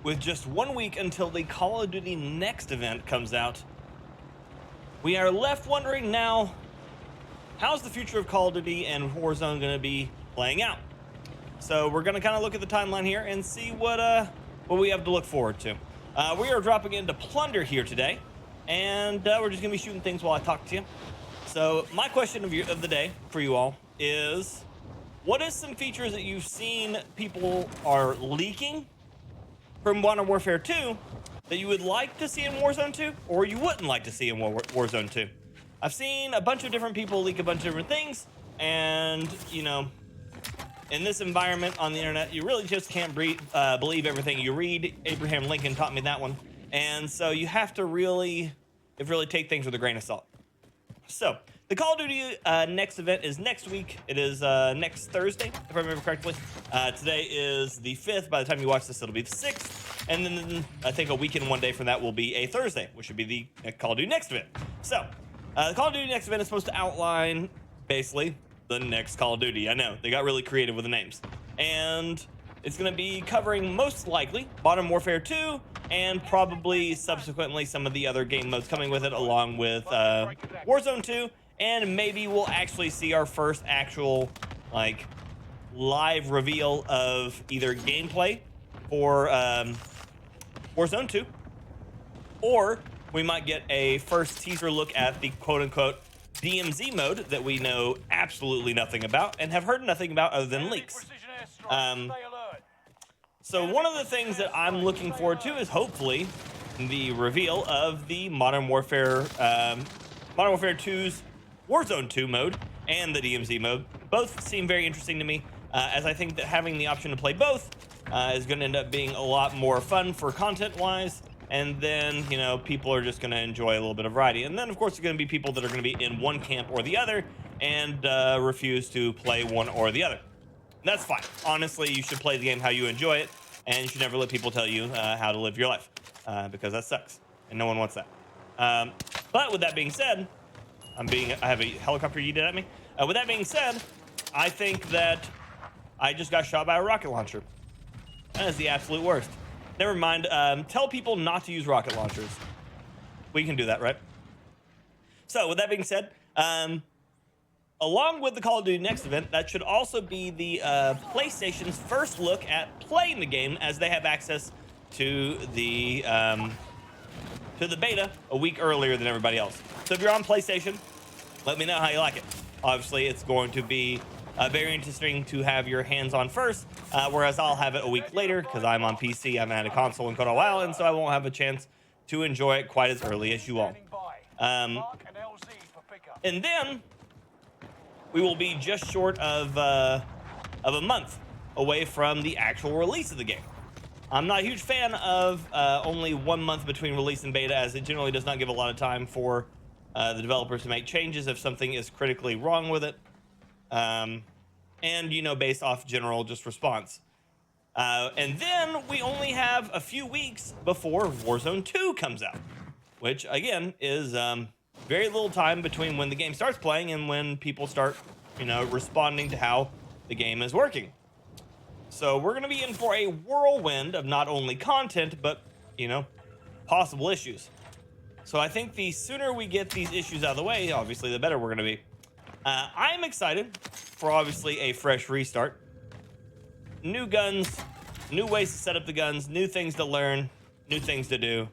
with just 1 week until the Call of Duty Next event comes out, we are left wondering now, how's the future of Call of Duty and Warzone going to be playing out? So we're going to kind of look at the timeline here and see what we have to look forward to. We are dropping into Plunder here today, and we're just going to be shooting things while I talk to you. So my question of the day for you all is, what is some features that you've seen people are leaking from Modern Warfare 2 that you would like to see in Warzone 2, or you wouldn't like to see in Warzone 2? I've seen a bunch of different people leak a bunch of different things, and, you know, in this environment on the internet, you really just can't believe everything you read. Abraham Lincoln taught me that one. And so you have to really take things with a grain of salt. So the Call of Duty next event is next week. It is next Thursday, if I remember correctly. Today is the 5th. By the time you watch this, it'll be the 6th. And then I think a week and 1 day from that will be a Thursday, which should be the Call of Duty next event. So the Call of Duty next event is supposed to outline basically the next Call of Duty. I know, they got really creative with the names. And it's going to be covering most likely Modern Warfare 2 and probably subsequently some of the other game modes coming with it, along with Warzone 2. And maybe we'll actually see our first actual like live reveal of either gameplay for Warzone 2, or we might get a first teaser look at the quote-unquote DMZ mode that we know absolutely nothing about and have heard nothing about other than leaks. So one of the things that I'm looking forward to is hopefully the reveal of the Modern Warfare 2's Warzone 2 mode and the DMZ mode. Both seem very interesting to me, as I think that having the option to play both is going to end up being a lot more fun for content-wise. And then, you know, people are just going to enjoy a little bit of variety. And then, of course, there's going to be people that are going to be in one camp or the other and refuse to play one or the other. That's fine. Honestly, you should play the game how you enjoy it, and you should never let people tell you how to live your life, because that sucks, and no one wants that. But with that being said, I have a helicopter yeeted at me. With that being said, I think that I just got shot by a rocket launcher. That is the absolute worst. Never mind. Tell people not to use rocket launchers. We can do that, right? So with that being said, along with the Call of Duty Next event, that should also be the PlayStation's first look at playing the game, as they have access to the beta a week earlier than everybody else. So if you're on PlayStation, let me know how you like it. Obviously, it's going to be very interesting to have your hands on first, whereas I'll have it a week later because I'm on PC. I haven't had a console in quite a while, and so I won't have a chance to enjoy it quite as early as you all. And then we will be just short of a month away from the actual release of the game. I'm not a huge fan of only 1 month between release and beta, as it generally does not give a lot of time for the developers to make changes if something is critically wrong with it. And, you know, based off general just response. And then we only have a few weeks before Warzone 2 comes out, which, again, is very little time between when the game starts playing and when people start, you know, responding to how the game is working. So we're going to be in for a whirlwind of not only content, but, you know, possible issues. So I think the sooner we get these issues out of the way, obviously, the better we're going to be. I'm excited for, obviously, a fresh restart. New guns, new ways to set up the guns, new things to learn, new things to do.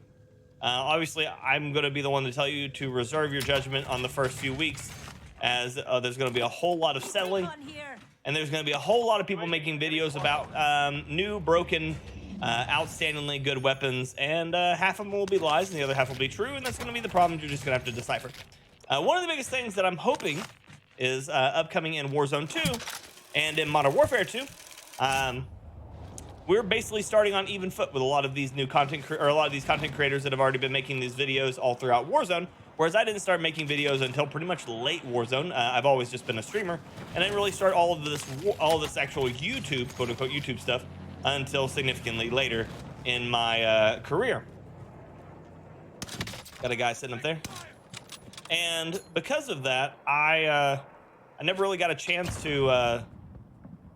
Obviously, I'm going to be the one to tell you to reserve your judgment on the first few weeks, as there's going to be a whole lot of settling, and there's going to be a whole lot of people making videos about new, broken, outstandingly good weapons, and half of them will be lies and the other half will be true, and that's going to be the problem you're just going to have to decipher. One of the biggest things that I'm hoping is upcoming in Warzone 2 and in Modern Warfare 2. We're basically starting on even foot with a lot of these new content creators that have already been making these videos all throughout Warzone, whereas I didn't start making videos until pretty much late Warzone. I've always just been a streamer, and I didn't really start all of this actual YouTube, quote unquote YouTube stuff, until significantly later in my career. Got a guy sitting up there. And because of that, I never really got a chance to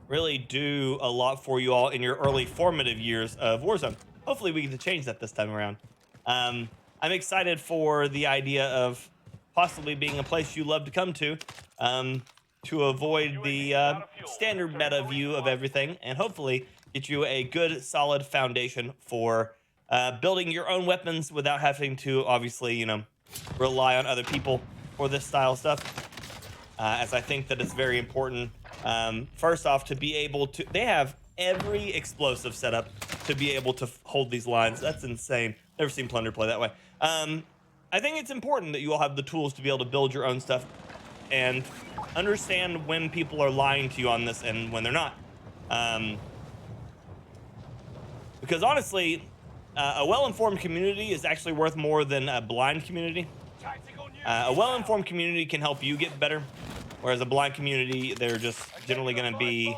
really do a lot for you all in your early formative years of Warzone. hopefully we get to change that this time around. I'm excited for the idea of possibly being a place you love to come to avoid the standard meta view of everything, and hopefully get you a good, solid foundation for building your own weapons without having to, obviously, you know, rely on other people for this style stuff. As I think that it's very important. First off, to be able to, they have every explosive setup to be able to hold these lines. That's insane. Never seen Plunder play that way. I think it's important that you all have the tools to be able to build your own stuff and understand when people are lying to you on this and when they're not. Because honestly, a well-informed community is actually worth more than a blind community. A well-informed community can help you get better, whereas a blind community, they're just generally going to be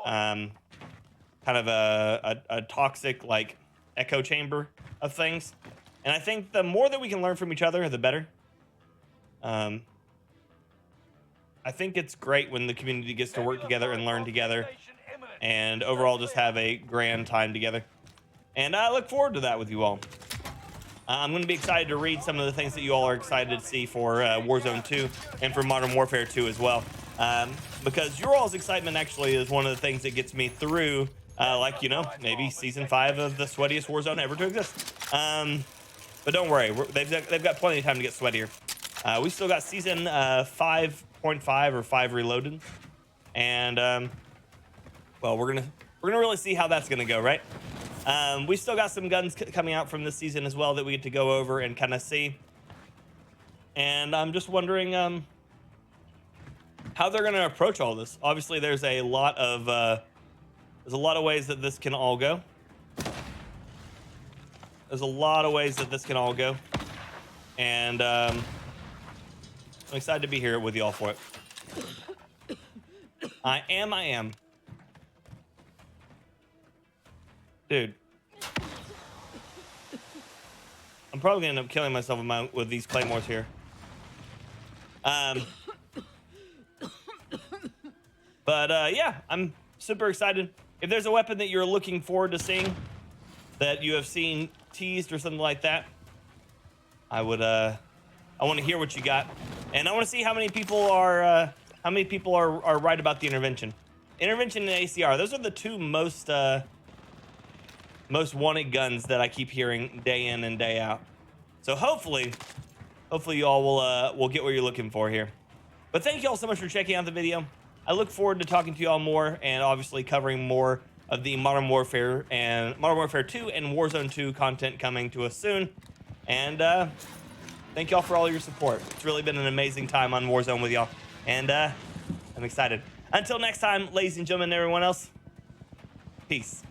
kind of a toxic, like, echo chamber of things. And I think the more that we can learn from each other, the better. I think it's great when the community gets to work together and learn together and overall just have a grand time together. And I look forward to that with you all. I'm going to be excited to read some of the things that you all are excited to see for Warzone 2 and for Modern Warfare 2 as well. Because your all's excitement actually is one of the things that gets me through, like, you know, maybe Season 5 of the sweatiest Warzone ever to exist. But don't worry, they've got plenty of time to get sweatier. We still got Season 5.5 or 5 reloaded. And, well, we're gonna really see how that's going to go, right? We still got some guns coming out from this season as well that we get to go over and kind of see. And I'm just wondering how they're going to approach all this. Obviously, there's a lot of ways that this can all go. There's a lot of ways that this can all go. And I'm excited to be here with you all for it. I am. Dude. I'm probably gonna end up killing myself with these claymores here. But yeah, I'm super excited. If there's a weapon that you're looking forward to seeing, that you have seen teased or something like that, I want to hear what you got, and I want to see how many people are right about the intervention and ACR. Those are the two most wanted guns that I keep hearing day in and day out. So hopefully you all will get what you're looking for here. But thank you all so much for checking out the video. I look forward to talking to you all more and obviously covering more of the Modern Warfare 2 and Warzone 2 content coming to us soon. And thank you all for all your support. It's really been an amazing time on Warzone with y'all, and I'm excited. Until next time, ladies and gentlemen, and everyone else, peace.